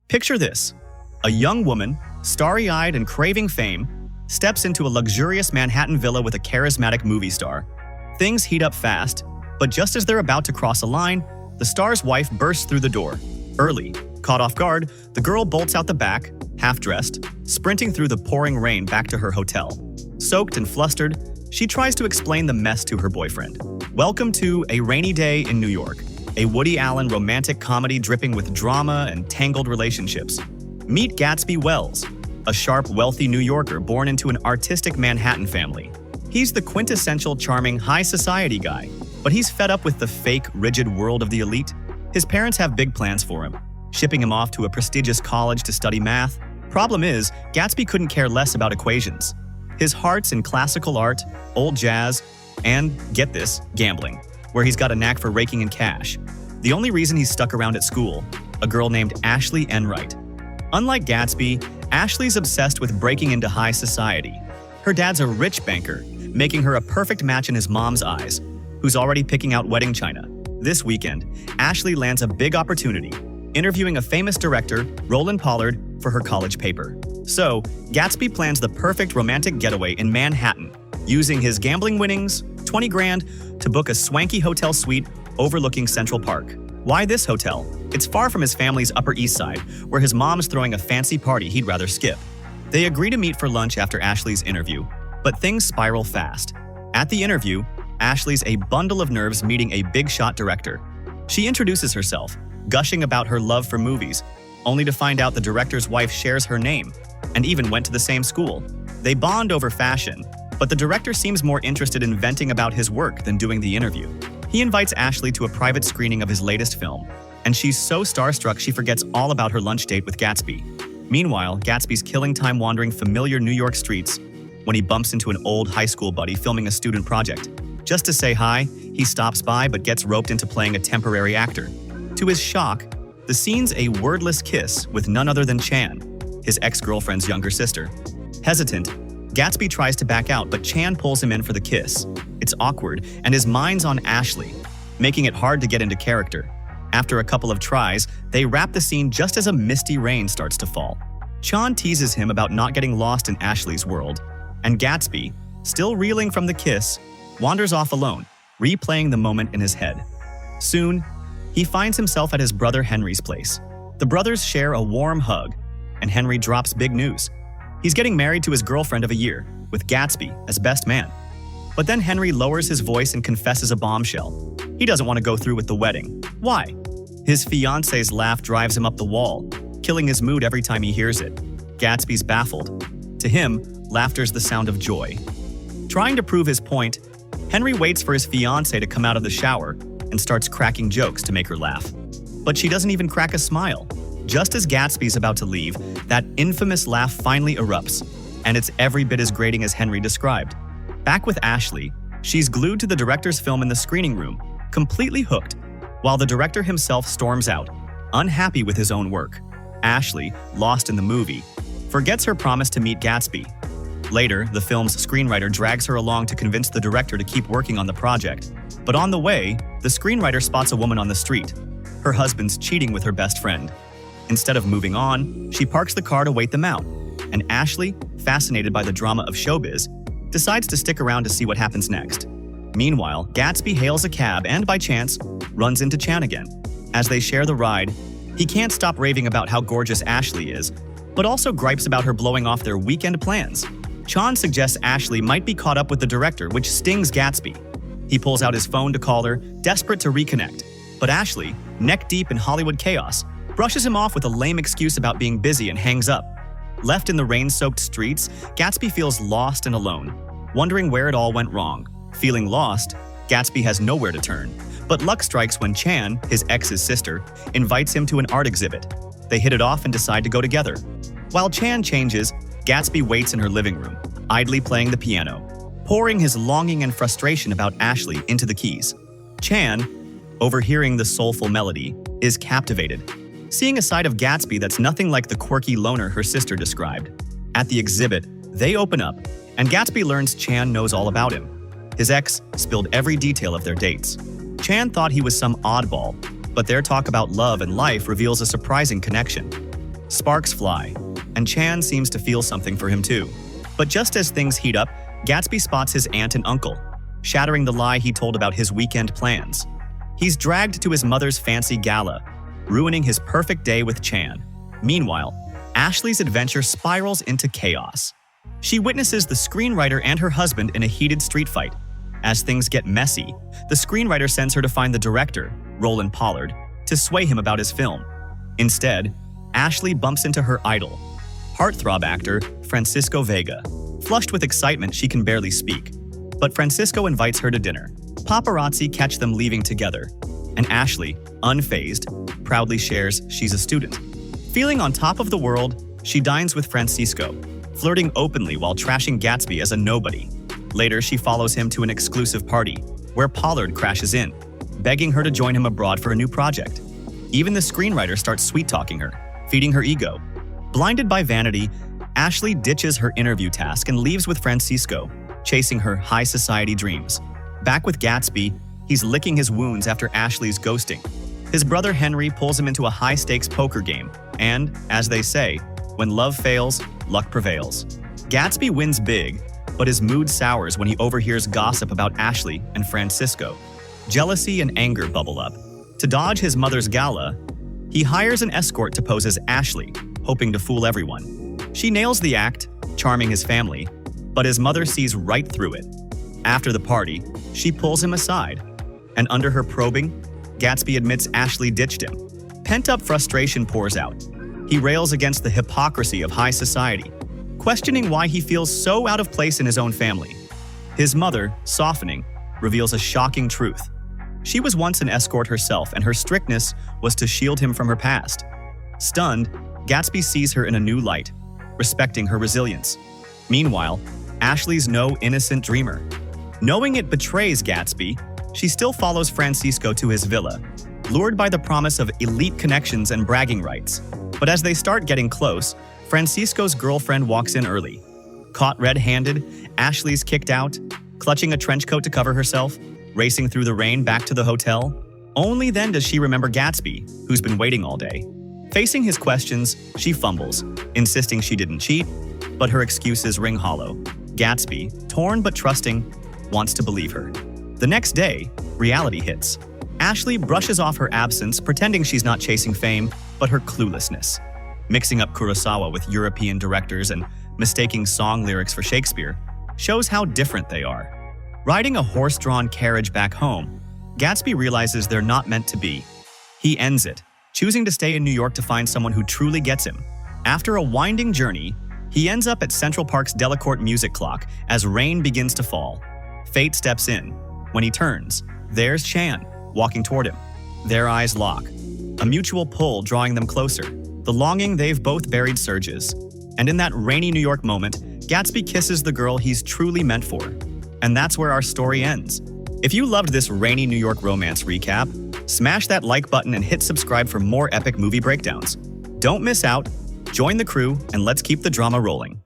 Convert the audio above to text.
Picture this. A young woman, starry-eyed and craving fame, steps into a luxurious Manhattan villa with a charismatic movie star. Things heat up fast, but just as they're about to cross a line, the star's wife bursts through the door. Early, caught off guard, the girl bolts out the back, half-dressed, sprinting through the pouring rain back to her hotel. Soaked and flustered, she tries to explain the mess to her boyfriend. Welcome to A Rainy Day in New York, a Woody Allen romantic comedy dripping with drama and tangled relationships. Meet Gatsby Wells, a sharp, wealthy New Yorker born into an artistic Manhattan family. He's the quintessential charming high society guy, but he's fed up with the fake, rigid world of the elite. His parents have big plans for him, shipping him off to a prestigious college to study math. Problem is, Gatsby couldn't care less about equations. His heart's in classical art, old jazz, and, get this, gambling, where he's got a knack for raking in cash. The only reason he's stuck around at school, a girl named Ashleigh Enright. Unlike Gatsby, Ashleigh's obsessed with breaking into high society. Her dad's a rich banker, making her a perfect match in his mom's eyes, who's already picking out wedding china. This weekend, Ashleigh lands a big opportunity, interviewing a famous director, Roland Pollard, for her college paper. So, Gatsby plans the perfect romantic getaway in Manhattan, using his gambling winnings, 20 grand, to book a swanky hotel suite overlooking Central Park. Why this hotel? It's far from his family's Upper East Side, where his mom's throwing a fancy party he'd rather skip. They agree to meet for lunch after Ashleigh's interview, but things spiral fast. At the interview, Ashleigh's a bundle of nerves meeting a big-shot director. She introduces herself, gushing about her love for movies, only to find out the director's wife shares her name and even went to the same school. They bond over fashion, but the director seems more interested in venting about his work than doing the interview. He invites Ashleigh to a private screening of his latest film, and she's so starstruck she forgets all about her lunch date with Gatsby. Meanwhile, Gatsby's killing time wandering familiar New York streets when he bumps into an old high school buddy filming a student project. Just to say hi, he stops by but gets roped into playing a temporary actor. To his shock, the scene's a wordless kiss with none other than Chan, his ex-girlfriend's younger sister. Hesitant, Gatsby tries to back out, but Chan pulls him in for the kiss. It's awkward, and his mind's on Ashleigh, making it hard to get into character. After a couple of tries, they wrap the scene just as a misty rain starts to fall. Chan teases him about not getting lost in Ashleigh's world, and Gatsby, still reeling from the kiss, wanders off alone, replaying the moment in his head. Soon, he finds himself at his brother Henry's place. The brothers share a warm hug, and Henry drops big news. He's getting married to his girlfriend of a year, with Gatsby as best man. But then Henry lowers his voice and confesses a bombshell. He doesn't want to go through with the wedding. Why? His fiancé's laugh drives him up the wall, killing his mood every time he hears it. Gatsby's baffled. To him, laughter's the sound of joy. Trying to prove his point, Henry waits for his fiancée to come out of the shower and starts cracking jokes to make her laugh. But she doesn't even crack a smile. Just as Gatsby's about to leave, that infamous laugh finally erupts, and it's every bit as grating as Henry described. Back with Ashleigh, she's glued to the director's film in the screening room, completely hooked, while the director himself storms out, unhappy with his own work. Ashleigh, lost in the movie, forgets her promise to meet Gatsby. Later, the film's screenwriter drags her along to convince the director to keep working on the project. But on the way, the screenwriter spots a woman on the street. Her husband's cheating with her best friend. Instead of moving on, she parks the car to wait them out, and Ashleigh, fascinated by the drama of showbiz, decides to stick around to see what happens next. Meanwhile, Gatsby hails a cab and, by chance, runs into Chan again. As they share the ride, he can't stop raving about how gorgeous Ashleigh is, but also gripes about her blowing off their weekend plans. Chan suggests Ashleigh might be caught up with the director, which stings Gatsby. He pulls out his phone to call her, desperate to reconnect. But Ashleigh, neck-deep in Hollywood chaos, brushes him off with a lame excuse about being busy and hangs up. Left in the rain-soaked streets, Gatsby feels lost and alone, wondering where it all went wrong. Feeling lost, Gatsby has nowhere to turn. But luck strikes when Chan, his ex's sister, invites him to an art exhibit. They hit it off and decide to go together. While Chan changes, Gatsby waits in her living room, idly playing the piano, pouring his longing and frustration about Ashleigh into the keys. Chan, overhearing the soulful melody, is captivated, seeing a side of Gatsby that's nothing like the quirky loner her sister described. At the exhibit, they open up, and Gatsby learns Chan knows all about him. His ex spilled every detail of their dates. Chan thought he was some oddball, but their talk about love and life reveals a surprising connection. Sparks fly, and Chan seems to feel something for him too. But just as things heat up, Gatsby spots his aunt and uncle, shattering the lie he told about his weekend plans. He's dragged to his mother's fancy gala, ruining his perfect day with Chan. Meanwhile, Ashleigh's adventure spirals into chaos. She witnesses the screenwriter and her husband in a heated street fight. As things get messy, the screenwriter sends her to find the director, Roland Pollard, to sway him about his film. Instead, Ashleigh bumps into her idol, heartthrob actor Francisco Vega. Flushed with excitement, she can barely speak. But Francisco invites her to dinner. Paparazzi catch them leaving together, and Ashleigh, unfazed, proudly shares she's a student. Feeling on top of the world, she dines with Francisco, flirting openly while trashing Gatsby as a nobody. Later, she follows him to an exclusive party, where Pollard crashes in, begging her to join him abroad for a new project. Even the screenwriter starts sweet-talking her, feeding her ego. Blinded by vanity, Ashleigh ditches her interview task and leaves with Francisco, chasing her high society dreams. Back with Gatsby, he's licking his wounds after Ashleigh's ghosting. His brother Henry pulls him into a high-stakes poker game, and, as they say, when love fails, luck prevails. Gatsby wins big, but his mood sours when he overhears gossip about Ashleigh and Francisco. Jealousy and anger bubble up. To dodge his mother's gala, he hires an escort to pose as Ashleigh, hoping to fool everyone. She nails the act, charming his family, but his mother sees right through it. After the party, she pulls him aside, and under her probing, Gatsby admits Ashleigh ditched him. Pent-up frustration pours out. He rails against the hypocrisy of high society, questioning why he feels so out of place in his own family. His mother, softening, reveals a shocking truth. She was once an escort herself, and her strictness was to shield him from her past. Stunned, Gatsby sees her in a new light, respecting her resilience. Meanwhile, Ashleigh's no innocent dreamer. Knowing it betrays Gatsby, she still follows Francisco to his villa, lured by the promise of elite connections and bragging rights. But as they start getting close, Francisco's girlfriend walks in early. Caught red-handed, Ashleigh's kicked out, clutching a trench coat to cover herself, racing through the rain back to the hotel. Only then does she remember Gatsby, who's been waiting all day. Facing his questions, she fumbles, insisting she didn't cheat, but her excuses ring hollow. Gatsby, torn but trusting, wants to believe her. The next day, reality hits. Ashleigh brushes off her absence, pretending she's not chasing fame, but her cluelessness. Mixing up Kurosawa with European directors and mistaking song lyrics for Shakespeare shows how different they are. Riding a horse-drawn carriage back home, Gatsby realizes they're not meant to be. He ends it, choosing to stay in New York to find someone who truly gets him. After a winding journey, he ends up at Central Park's Delacorte music clock as rain begins to fall. Fate steps in. When he turns, there's Chan, walking toward him. Their eyes lock, a mutual pull drawing them closer. The longing they've both buried surges. And in that rainy New York moment, Gatsby kisses the girl he's truly meant for. And that's where our story ends. If you loved this rainy New York romance recap, smash that like button and hit subscribe for more epic movie breakdowns. Don't miss out, join the crew, and let's keep the drama rolling.